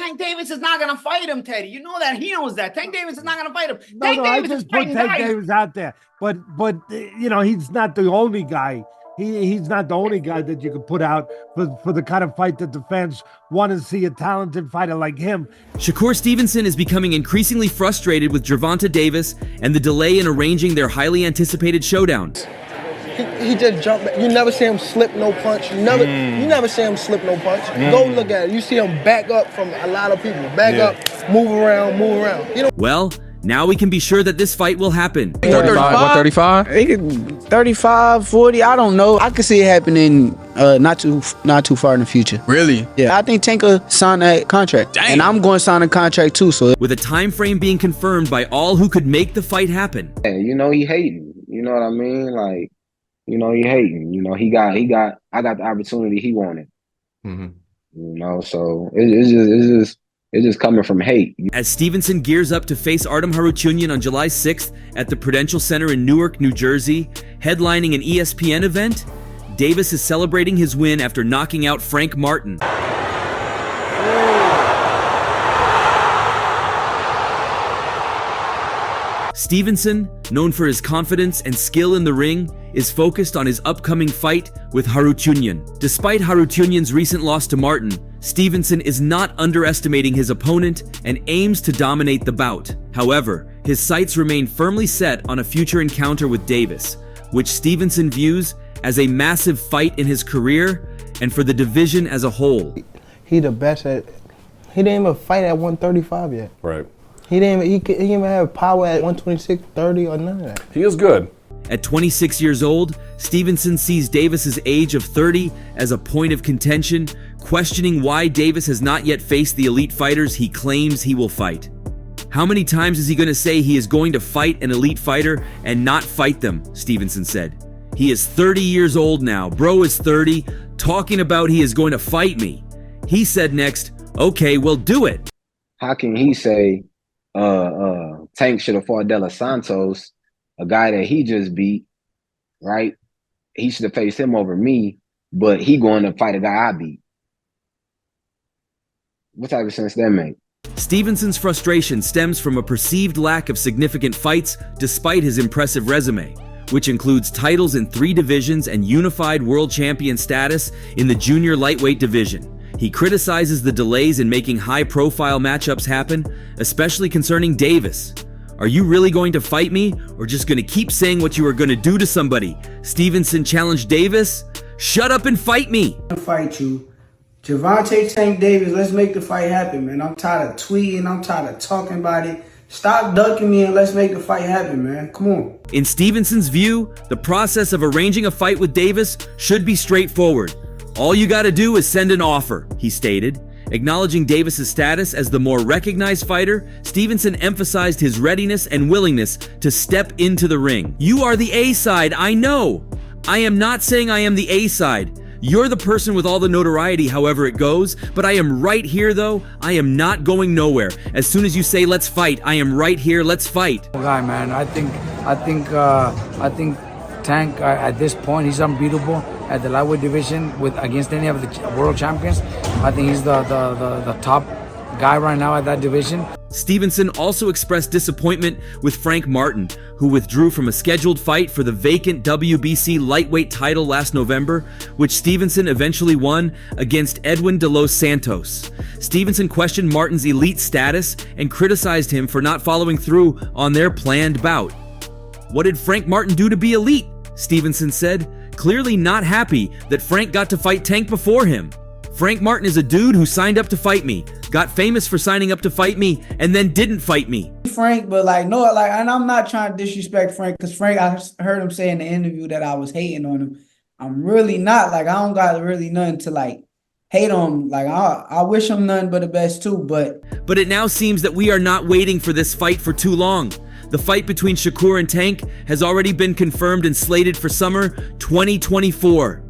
Tank Davis is not going to fight him, Teddy. You know that. He knows that. Tank Davis is not going to fight him. No, I just put Tank Davis out there. But you know, he's not the only guy. He's not the only guy that you could put out for the kind of fight that the fans want to see, a talented fighter like him. Shakur Stevenson is becoming increasingly frustrated with Gervonta Davis and the delay in arranging their highly anticipated showdown. He just jumped. You never see him slip no punch. You never see him slip no punch. Go look at it. You see him back up from a lot of people. Back up, move around. You know. Well, now we can be sure that this fight will happen. 35? 35, 40, I don't know. I could see it happening not too far in the future. Really? Yeah, I think Tank will sign that contract. Dang. And I'm going to sign a contract too. So, with a time frame being confirmed by all who could make the fight happen. Yeah, you know he hating. You know what I mean? Like, you know he hating. You know I got the opportunity he wanted. You know, so it's just coming from hate. As Stevenson gears up to face Artem Harutyunyan on July 6th at the Prudential Center in Newark, New Jersey, headlining an ESPN event, Davis is celebrating his win after knocking out Frank Martin. Stevenson, known for his confidence and skill in the ring, is focused on his upcoming fight with Harutyunyan. Despite Harutyunyan's recent loss to Martin, Stevenson is not underestimating his opponent and aims to dominate the bout. However, his sights remain firmly set on a future encounter with Davis, which Stevenson views as a massive fight in his career and for the division as a whole. He the best at. He didn't even fight at 135 yet. Right. He didn't even have power at 126, 30 or none of that. He is good. At 26 years old, Stevenson sees Davis's age of 30 as a point of contention, questioning why Davis has not yet faced the elite fighters he claims he will fight. How many times is he going to say he is going to fight an elite fighter and not fight them, Stevenson said. He is 30 years old now. Bro is 30, talking about he is going to fight me. He said next, okay, well do it. How can he say Tank should have fought De Los Santos, a guy that he just beat, right? He should have faced him over me, but he going to fight a guy I beat. What type of sense that make? Stevenson's frustration stems from a perceived lack of significant fights despite his impressive resume, which includes titles in 3 divisions and unified world champion status in the junior lightweight division. He criticizes the delays in making high-profile matchups happen, especially concerning Davis. Are you really going to fight me, or just going to keep saying what you are going to do to somebody? Stevenson challenged Davis. Shut up and fight me. I'll fight you. Gervonta, Tank Davis, let's make the fight happen, man. I'm tired of tweeting. I'm tired of talking about it. Stop ducking me and let's make the fight happen, man. Come on. In Stevenson's view, the process of arranging a fight with Davis should be straightforward. All you gotta do is send an offer, he stated. Acknowledging Davis's status as the more recognized fighter, Stevenson emphasized his readiness and willingness to step into the ring. You are the A side, I know. I am not saying I am the A side. You're the person with all the notoriety, however it goes, but I am right here though. I am not going nowhere. As soon as you say let's fight, I am right here, let's fight. Guy, man, I think Tank at this point he's unbeatable at the lightweight division against any of the world champions. I think he's the top guy right now at that division. Stevenson also expressed disappointment with Frank Martin, who withdrew from a scheduled fight for the vacant WBC lightweight title last November, which Stevenson eventually won against Edwin de los Santos. Stevenson questioned Martin's elite status and criticized him for not following through on their planned bout. What did Frank Martin do to be elite? Stevenson said, clearly not happy that Frank got to fight Tank before him. Frank Martin is a dude who signed up to fight me, got famous for signing up to fight me, and then didn't fight me. Frank, but and I'm not trying to disrespect Frank, because Frank, I heard him say in the interview that I was hating on him. I'm really not. I don't got really nothing to hate on him. I wish him nothing but the best too, but it now seems that we are not waiting for this fight for too long. The fight between Shakur and Tank has already been confirmed and slated for summer 2024.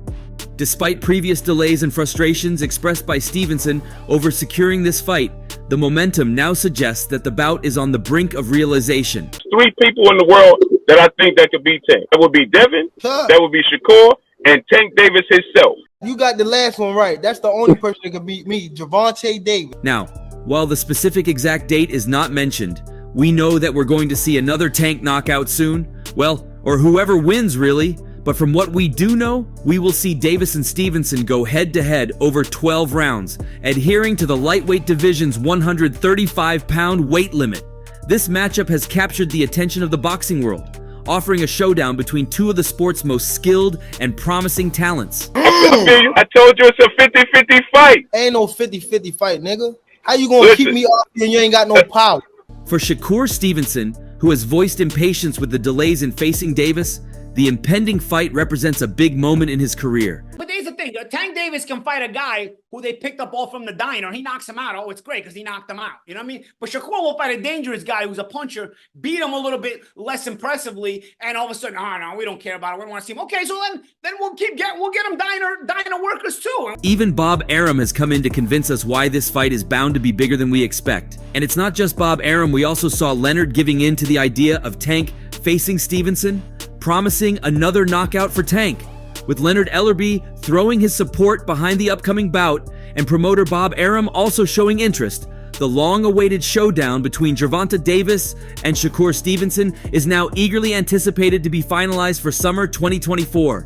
Despite previous delays and frustrations expressed by Stevenson over securing this fight, the momentum now suggests that the bout is on the brink of realization. 3 people in the world that I think that could beat Tank. That would be Devin, that would be Shakur, and Tank Davis himself. You got the last one right. That's the only person that can beat me, Gervonta Davis. Now, while the specific exact date is not mentioned, we know that we're going to see another Tank knockout soon. Well, or whoever wins, really. But from what we do know, we will see Davis and Stevenson go head-to-head over 12 rounds, adhering to the lightweight division's 135-pound weight limit. This matchup has captured the attention of the boxing world, offering a showdown between two of the sport's most skilled and promising talents. I told you it's a 50-50 fight. Ain't no 50-50 fight, nigga. How you gonna keep me off and you ain't got no power? For Shakur Stevenson, who has voiced impatience with the delays in facing Davis, the impending fight represents a big moment in his career. But there's the thing, Tank Davis can fight a guy who they picked up all from the diner. He knocks him out. Oh, it's great because he knocked him out. You know what I mean? But Shakur will fight a dangerous guy who's a puncher, beat him a little bit less impressively, and all of a sudden, oh no, we don't care about it. We don't want to see him. Okay, so then we'll get him diner workers too. Even Bob Arum has come in to convince us why this fight is bound to be bigger than we expect. And it's not just Bob Arum, we also saw Leonard giving in to the idea of Tank facing Stevenson, promising another knockout for Tank, with Leonard Ellerbe throwing his support behind the upcoming bout, and promoter Bob Arum also showing interest. The long-awaited showdown between Gervonta Davis and Shakur Stevenson is now eagerly anticipated to be finalized for summer 2024.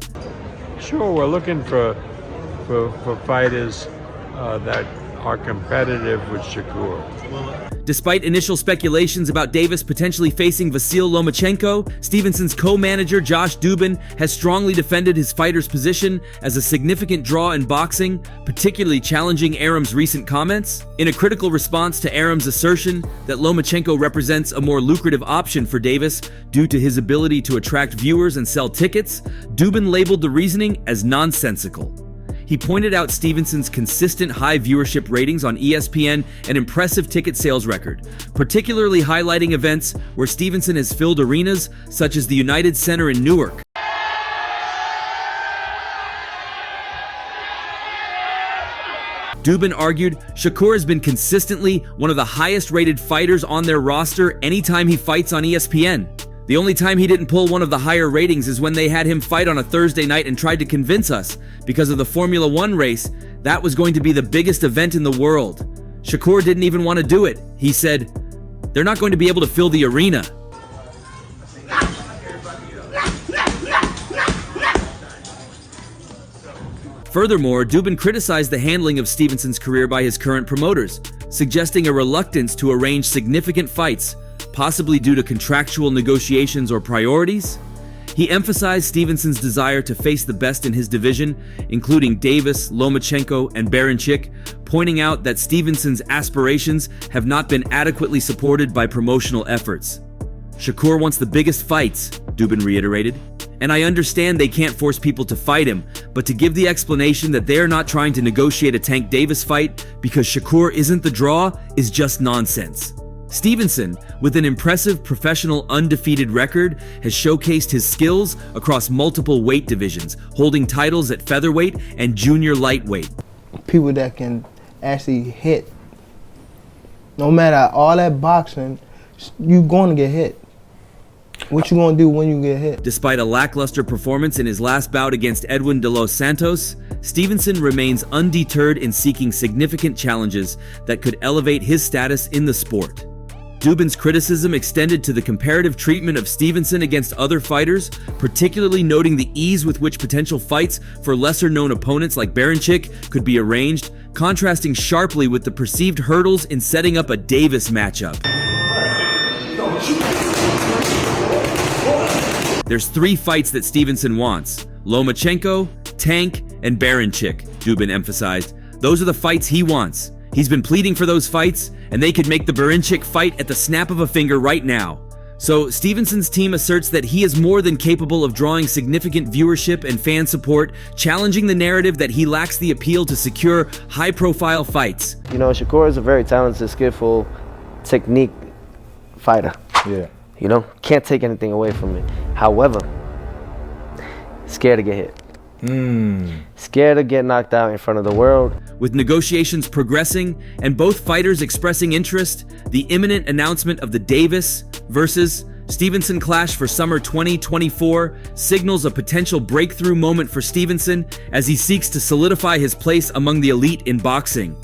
Sure, we're looking for fighters that are competitive with Shakur. Despite initial speculations about Davis potentially facing Vasyl Lomachenko, Stevenson's co-manager Josh Dubin has strongly defended his fighter's position as a significant draw in boxing, particularly challenging Arum's recent comments. In a critical response to Arum's assertion that Lomachenko represents a more lucrative option for Davis due to his ability to attract viewers and sell tickets, Dubin labeled the reasoning as nonsensical. He pointed out Stevenson's consistent high viewership ratings on ESPN and impressive ticket sales record, particularly highlighting events where Stevenson has filled arenas such as the United Center in Newark. Dubin argued Shakur has been consistently one of the highest rated fighters on their roster anytime he fights on ESPN. The only time he didn't pull one of the higher ratings is when they had him fight on a Thursday night and tried to convince us, because of the Formula One race, that was going to be the biggest event in the world. Shakur didn't even want to do it. He said, "They're not going to be able to fill the arena." Furthermore, Dubin criticized the handling of Stevenson's career by his current promoters, suggesting a reluctance to arrange significant fights, possibly due to contractual negotiations or priorities. He emphasized Stevenson's desire to face the best in his division, including Davis, Lomachenko, and Baranchyk, pointing out that Stevenson's aspirations have not been adequately supported by promotional efforts. Shakur wants the biggest fights, Dubin reiterated, and I understand they can't force people to fight him, but to give the explanation that they are not trying to negotiate a Tank Davis fight because Shakur isn't the draw is just nonsense. Stevenson, with an impressive professional undefeated record, has showcased his skills across multiple weight divisions, holding titles at featherweight and junior lightweight. People that can actually hit. No matter all that boxing, you're going to get hit. What you going to do when you get hit? Despite a lackluster performance in his last bout against Edwin de los Santos, Stevenson remains undeterred in seeking significant challenges that could elevate his status in the sport. Dubin's criticism extended to the comparative treatment of Stevenson against other fighters, particularly noting the ease with which potential fights for lesser-known opponents like Baranchyk could be arranged, contrasting sharply with the perceived hurdles in setting up a Davis matchup. There's 3 fights that Stevenson wants: Lomachenko, Tank, and Baranchyk, Dubin emphasized. Those are the fights he wants. He's been pleading for those fights, and they could make the Baranchyk fight at the snap of a finger right now. So Stevenson's team asserts that he is more than capable of drawing significant viewership and fan support, challenging the narrative that he lacks the appeal to secure high-profile fights. You know, Shakur is a very talented, skillful, technique fighter. Yeah. You know, can't take anything away from it. However, scared to get hit. Scared to get knocked out in front of the world. With negotiations progressing and both fighters expressing interest, the imminent announcement of the Davis versus Stevenson clash for summer 2024 signals a potential breakthrough moment for Stevenson as he seeks to solidify his place among the elite in boxing.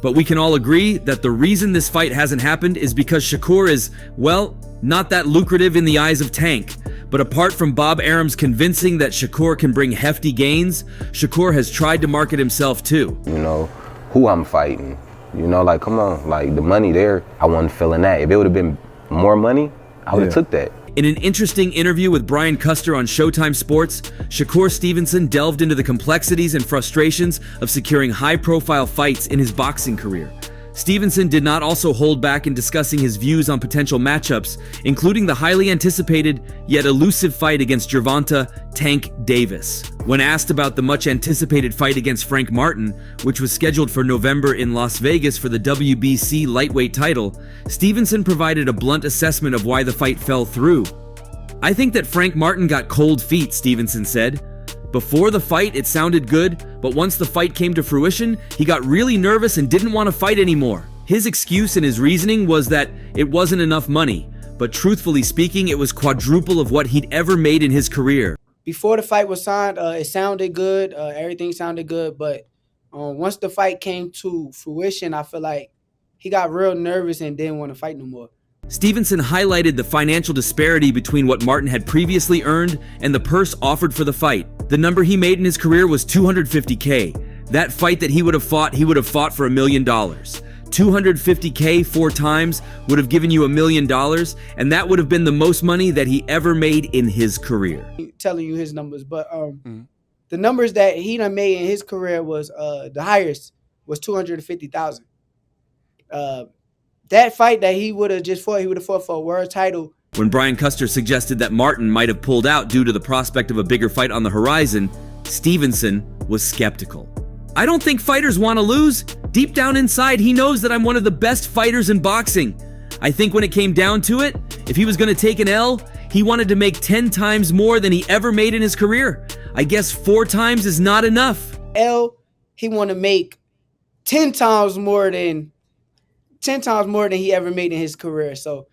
But we can all agree that the reason this fight hasn't happened is because Shakur is, well, not that lucrative in the eyes of Tank. But apart from Bob Arum's convincing that Shakur can bring hefty gains, Shakur has tried to market himself too. You know, who I'm fighting. You know, like, come on, like, the money there, I wasn't feeling that. If it would have been more money, I would have took that. In an interesting interview with Brian Custer on Showtime Sports, Shakur Stevenson delved into the complexities and frustrations of securing high-profile fights in his boxing career. Stevenson did not also hold back in discussing his views on potential matchups, including the highly anticipated yet elusive fight against Gervonta "Tank" Davis. When asked about the much-anticipated fight against Frank Martin, which was scheduled for November in Las Vegas for the WBC lightweight title, Stevenson provided a blunt assessment of why the fight fell through. "I think that Frank Martin got cold feet," Stevenson said. "Before the fight, it sounded good, but once the fight came to fruition, he got really nervous and didn't want to fight anymore." His excuse and his reasoning was that it wasn't enough money, but truthfully speaking, it was quadruple of what he'd ever made in his career. Before the fight was signed, it sounded good. Everything sounded good, but once the fight came to fruition, I feel like he got real nervous and didn't want to fight no more. Stevenson highlighted the financial disparity between what Martin had previously earned and the purse offered for the fight. The number he made in his career was $250K. That fight that he would have fought for $1 million. $250K 4 times would have given you $1 million, and that would have been the most money that he ever made in his career. Telling you his numbers, but the numbers that he done made in his career was the highest was $250,000. That fight that he would have just fought, he would have fought for a world title. When Brian Custer suggested that Martin might have pulled out due to the prospect of a bigger fight on the horizon, Stevenson was skeptical. "I don't think fighters want to lose. Deep down inside, he knows that I'm one of the best fighters in boxing. I think when it came down to it, if he was going to take an L, he wanted to make 10 times more than he ever made in his career. I guess 4 times is not enough." He want to make 10 times more than he ever made in his career. So,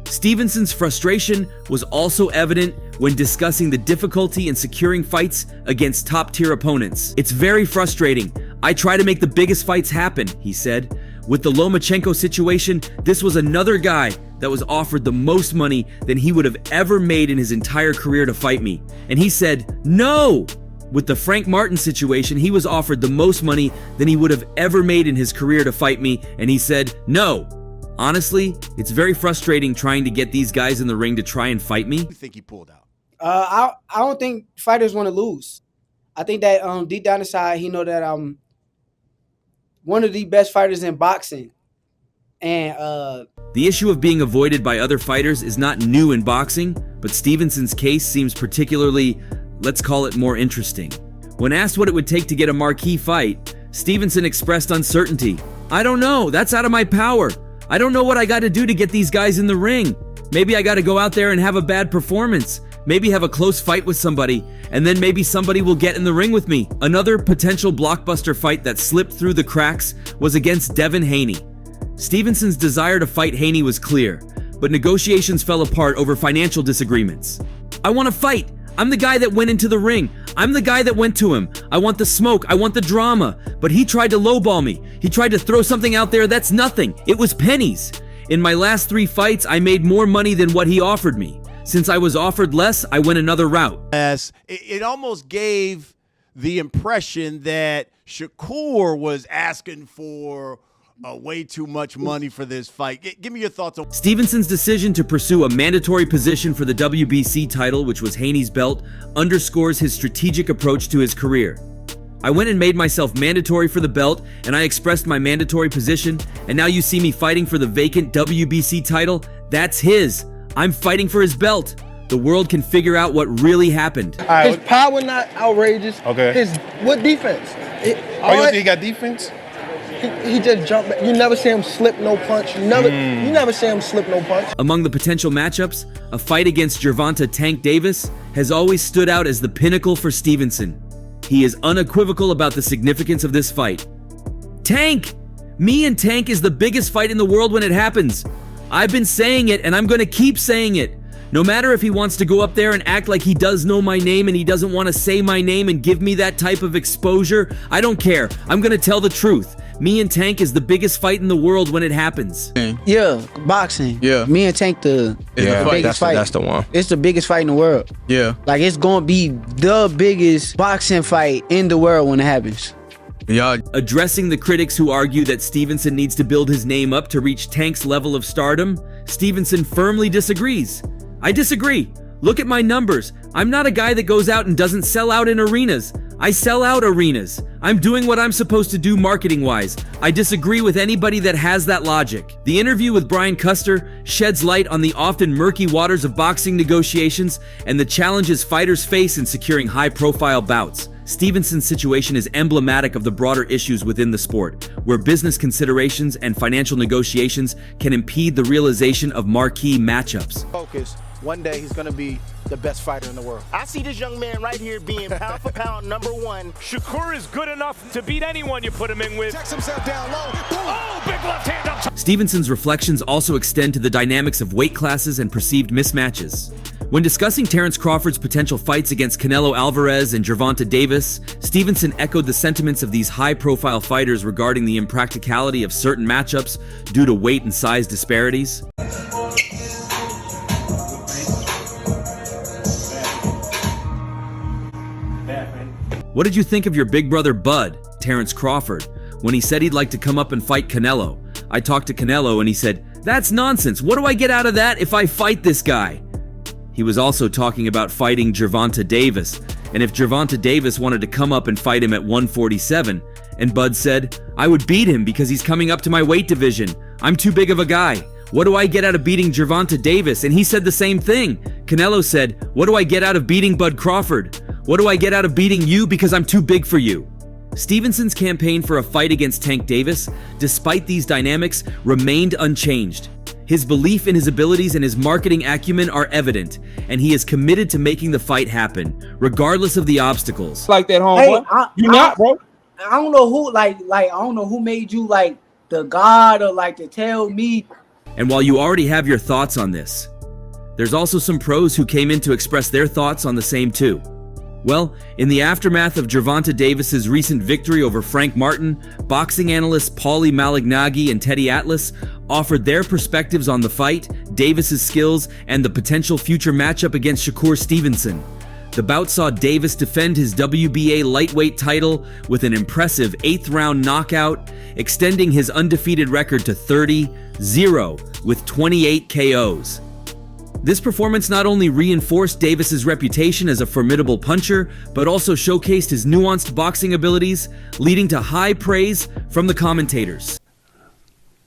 Stevenson's frustration was also evident when discussing the difficulty in securing fights against top-tier opponents. "It's very frustrating. I try to make the biggest fights happen," he said. With the Lomachenko situation, this was another guy that was offered the most money than he would have ever made in his entire career to fight me. And he said, "No!" With the Frank Martin situation, he was offered the most money than he would have ever made in his career to fight me, and he said, "No." Honestly, it's very frustrating trying to get these guys in the ring to try and fight me. You think he pulled out? I don't think fighters want to lose. I think that deep down inside, he know that I'm one of the best fighters in boxing. And the issue of being avoided by other fighters is not new in boxing, but Stevenson's case seems particularly, let's call it, more interesting. When asked what it would take to get a marquee fight, Stevenson expressed uncertainty. "I don't know. That's out of my power. I don't know what I got to do to get these guys in the ring. Maybe I got to go out there and have a bad performance. Maybe have a close fight with somebody, and then maybe somebody will get in the ring with me." Another potential blockbuster fight that slipped through the cracks was against Devin Haney. Stevenson's desire to fight Haney was clear, but negotiations fell apart over financial disagreements. "I want to fight. I'm the guy that went into the ring. I'm the guy that went to him. I want the smoke. I want the drama. But he tried to lowball me. He tried to throw something out there that's nothing. It was pennies. In my last 3 fights, I made more money than what he offered me. Since I was offered less, I went another route." It almost gave the impression that Shakur was asking for way too much money for this fight. Give me your thoughts on Stevenson's decision to pursue a mandatory position for the WBC title, which was Haney's belt, underscores his strategic approach to his career. "I went and made myself mandatory for the belt, and I expressed my mandatory position, and now you see me fighting for the vacant WBC title. That's his. I'm fighting for his belt. The world can figure out what really happened." His power not outrageous. Okay. What defense? You think he got defense? He just jumped back. You never see him slip no punch. You never see him slip no punch. Among the potential matchups, a fight against Gervonta "Tank" Davis has always stood out as the pinnacle for Stevenson. He is unequivocal about the significance of this fight. "Tank! Me and Tank is the biggest fight in the world when it happens. I've been saying it, and I'm going to keep saying it. No matter if he wants to go up there and act like he does know my name and he doesn't want to say my name and give me that type of exposure, I don't care. I'm going to tell the truth. Me and Tank is the biggest fight in the world when it happens. Yeah, boxing. Yeah. Me and Tank the biggest fight. That's the one. It's the biggest fight in the world. Yeah. Like, it's going to be the biggest boxing fight in the world when it happens. Yeah. Addressing the critics who argue that Stevenson needs to build his name up to reach Tank's level of stardom, Stevenson firmly disagrees. I disagree. Look at my numbers. I'm not a guy that goes out and doesn't sell out in arenas. I sell out arenas. I'm doing what I'm supposed to do marketing-wise. I disagree with anybody that has that logic. The interview with Brian Custer sheds light on the often murky waters of boxing negotiations and the challenges fighters face in securing high-profile bouts. Stevenson's situation is emblematic of the broader issues within the sport, where business considerations and financial negotiations can impede the realization of marquee matchups. Focus. One day he's going to be the best fighter in the world. I see this young man right here being pound for pound #1. Shakur is good enough to beat anyone you put him in with. Checks himself down low. Oh, big left hand up top. Stevenson's reflections also extend to the dynamics of weight classes and perceived mismatches. When discussing Terence Crawford's potential fights against Canelo Alvarez and Gervonta Davis, Stevenson echoed the sentiments of these high-profile fighters regarding the impracticality of certain matchups due to weight and size disparities. What did you think of your big brother Bud, Terence Crawford, when he said he'd like to come up and fight Canelo? I talked to Canelo and he said, "That's nonsense. What do I get out of that if I fight this guy?" He was also talking about fighting Gervonta Davis, and if Gervonta Davis wanted to come up and fight him at 147, and Bud said, "I would beat him because he's coming up to my weight division. I'm too big of a guy. What do I get out of beating Gervonta Davis?" And he said the same thing. Canelo said, "What do I get out of beating Bud Crawford? What do I get out of beating you because I'm too big for you?" Stevenson's campaign for a fight against Tank Davis, despite these dynamics, remained unchanged. His belief in his abilities and his marketing acumen are evident, and he is committed to making the fight happen, regardless of the obstacles. Like that, homeboy. You not, bro? I don't know who, like I don't know who made you like the god or like to tell me. And while you already have your thoughts on this, there's also some pros who came in to express their thoughts on the same too. Well, in the aftermath of Gervonta Davis's recent victory over Frank Martin, boxing analysts Paulie Malignaggi and Teddy Atlas offered their perspectives on the fight, Davis's skills, and the potential future matchup against Shakur Stevenson. The bout saw Davis defend his WBA lightweight title with an impressive 8th-round knockout, extending his undefeated record to 30-0 with 28 KOs. This performance not only reinforced Davis's reputation as a formidable puncher, but also showcased his nuanced boxing abilities, leading to high praise from the commentators.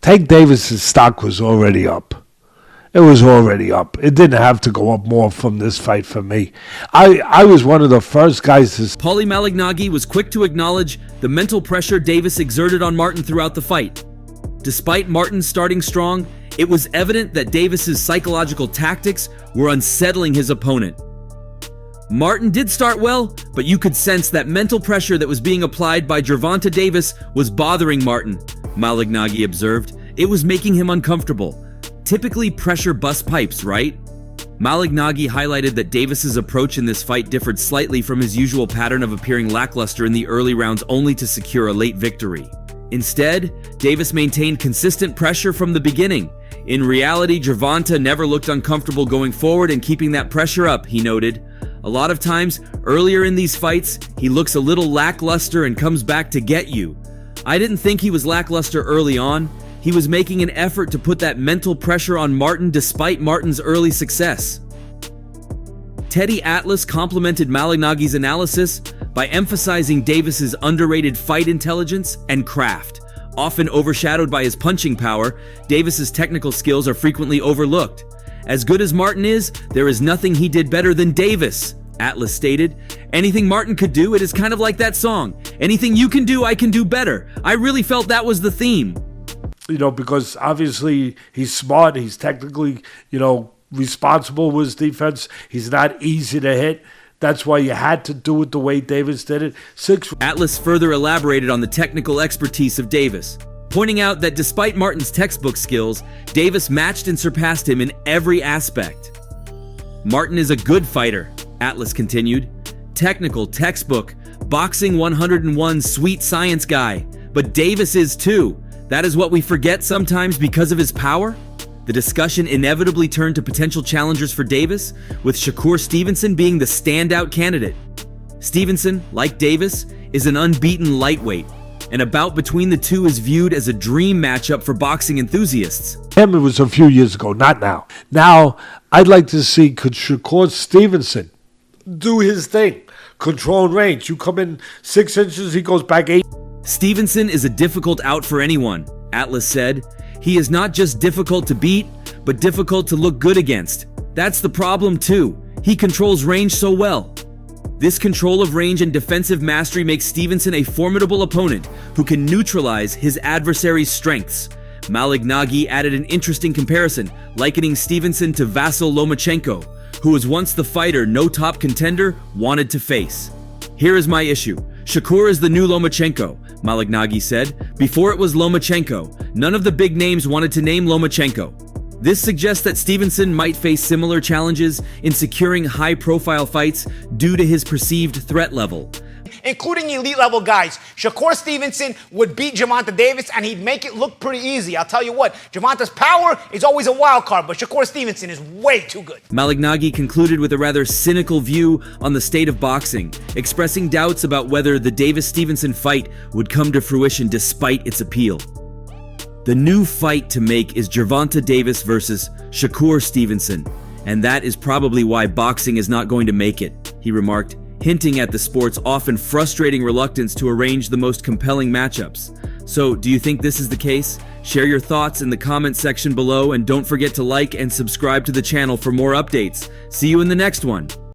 Tank Davis's stock was already up. It was already up. It didn't have to go up more from this fight for me. I was one of the first guys to... Paulie Malignaggi was quick to acknowledge the mental pressure Davis exerted on Martin throughout the fight. Despite Martin starting strong, it was evident that Davis's psychological tactics were unsettling his opponent. Martin did start well, but you could sense that mental pressure that was being applied by Gervonta Davis was bothering Martin, Malignaggi observed. It was making him uncomfortable. Typically, pressure busts pipes, right? Malignaggi highlighted that Davis's approach in this fight differed slightly from his usual pattern of appearing lackluster in the early rounds only to secure a late victory. Instead, Davis maintained consistent pressure from the beginning. In reality, Gervonta never looked uncomfortable going forward and keeping that pressure up, he noted. A lot of times, earlier in these fights, he looks a little lackluster and comes back to get you. I didn't think he was lackluster early on. He was making an effort to put that mental pressure on Martin despite Martin's early success. Teddy Atlas complimented Malignaggi's analysis by emphasizing Davis's underrated fight intelligence and craft. Often overshadowed by his punching power, Davis's technical skills are frequently overlooked. As good as Martin is, there is nothing he did better than Davis, Atlas stated. Anything Martin could do, it is kind of like that song. Anything you can do, I can do better. I really felt that was the theme. You know, because obviously he's smart, he's technically, responsible with his defense. He's not easy to hit. That's why you had to do it the way Davis did it. Atlas further elaborated on the technical expertise of Davis. pointing out that despite Martin's textbook skills, Davis matched and surpassed him in every aspect. Martin is a good fighter, Atlas continued. Technical, textbook, boxing 101 sweet science guy. But Davis is too. That is what we forget sometimes because of his power? The discussion inevitably turned to potential challengers for Davis, with Shakur Stevenson being the standout candidate. Stevenson, like Davis, is an unbeaten lightweight, and a bout between the two is viewed as a dream matchup for boxing enthusiasts. Him, it was a few years ago, not now. Now, I'd like to see, could Shakur Stevenson do his thing? Control and range. You come in 6 inches, he goes back 8. Stevenson is a difficult out for anyone, Atlas said. He is not just difficult to beat, but difficult to look good against. That's the problem too. He controls range so well. This control of range and defensive mastery makes Stevenson a formidable opponent who can neutralize his adversary's strengths. Malignaggi added an interesting comparison, likening Stevenson to Vasyl Lomachenko, who was once the fighter no top contender wanted to face. Here is my issue. Shakur is the new Lomachenko, Malignaggi said. Before it was Lomachenko, none of the big names wanted to name Lomachenko. This suggests that Stevenson might face similar challenges in securing high-profile fights due to his perceived threat level. Including elite-level guys. Shakur Stevenson would beat Gervonta Davis, and he'd make it look pretty easy. I'll tell you what, Gervonta's power is always a wild card, but Shakur Stevenson is way too good. Malignaggi concluded with a rather cynical view on the state of boxing, expressing doubts about whether the Davis-Stevenson fight would come to fruition despite its appeal. The new fight to make is Gervonta Davis versus Shakur Stevenson, and that is probably why boxing is not going to make it, he remarked, hinting at the sport's often frustrating reluctance to arrange the most compelling matchups. So, do you think this is the case? Share your thoughts in the comment section below, and don't forget to like and subscribe to the channel for more updates. See you in the next one.